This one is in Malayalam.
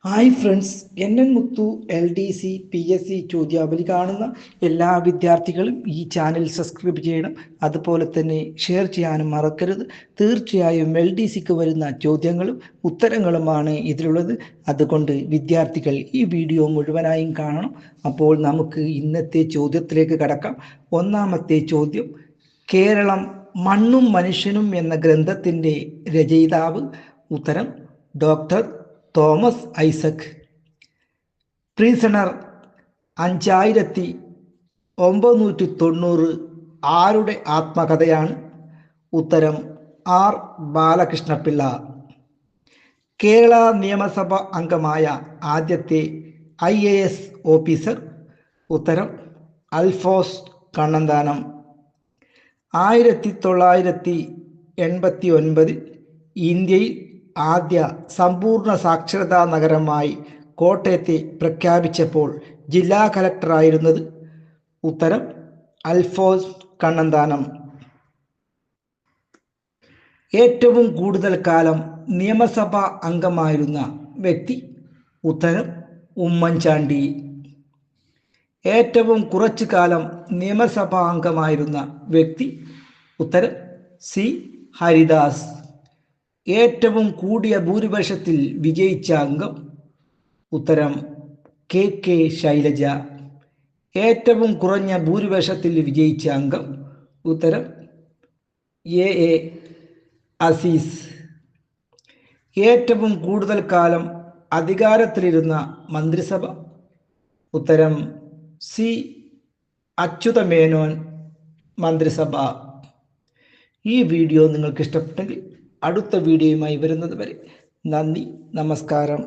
ഹായ് ഫ്രണ്ട്സ്, NN മുത്തു LDC PSC ചോദ്യാവലി കാണുന്ന എല്ലാ വിദ്യാർത്ഥികളും ഈ ചാനൽ സബ്സ്ക്രൈബ് ചെയ്യണം. അതുപോലെ തന്നെ ഷെയർ ചെയ്യാനും മറക്കരുത്. തീർച്ചയായും LDCക്ക് വരുന്ന ചോദ്യങ്ങളും ഉത്തരങ്ങളുമാണ് ഇതിലുള്ളത്. അതുകൊണ്ട് വിദ്യാർത്ഥികൾ ഈ വീഡിയോ മുഴുവനായും കാണണം. അപ്പോൾ നമുക്ക് ഇന്നത്തെ ചോദ്യത്തിലേക്ക് കടക്കാം. ഒന്നാമത്തെ ചോദ്യം: കേരളം മണ്ണും മനുഷ്യനും എന്ന ഗ്രന്ഥത്തിൻ്റെ രചയിതാവ്? ഉത്തരം ഡോക്ടർ തോമസ് ഐസക്. പ്രീസണർ 5990 ആരുടെ ആത്മകഥയാണ്? ഉത്തരം ആർ ബാലകൃഷ്ണപിള്ള. കേരള നിയമസഭ അംഗമായ ആദ്യത്തെ IAS ഓഫീസർ? ഉത്തരം അൽഫോസ് കണ്ണന്താനം. 1989 ഇന്ത്യയിൽ ആദ്യ സമ്പൂർണ്ണ സാക്ഷരതാ നഗരമായി കോട്ടയത്തെ പ്രഖ്യാപിച്ചപ്പോൾ ജില്ലാ കലക്ടറായിരുന്നത്? ഉത്തരം അൽഫോസ് കണ്ണന്താനം. ഏറ്റവും കൂടുതൽ കാലം നിയമസഭാ അംഗമായിരുന്ന വ്യക്തി? ഉത്തരം ഉമ്മൻചാണ്ടി. ഏറ്റവും കുറച്ചു കാലം നിയമസഭാ അംഗമായിരുന്ന വ്യക്തി? ഉത്തരം C. ഹരിദാസ്. ഏറ്റവും കൂടിയ ഭൂരിപക്ഷത്തിൽ വിജയിച്ച അംഗം? ഉത്തരം KK ശൈലജ. ഏറ്റവും കുറഞ്ഞ ഭൂരിപക്ഷത്തിൽ വിജയിച്ച അംഗം? ഉത്തരം AA അസീസ്. ഏറ്റവും കൂടുതൽ കാലം അധികാരത്തിലിരുന്ന മന്ത്രിസഭ? ഉത്തരം C. അച്യുതമേനോൻ മന്ത്രിസഭ. ഈ വീഡിയോ നിങ്ങൾക്ക് ഇഷ്ടപ്പെട്ടെങ്കിൽ അടുത്ത വീഡിയോയുമായി വരുന്നത് വരെ നന്ദി, നമസ്കാരം.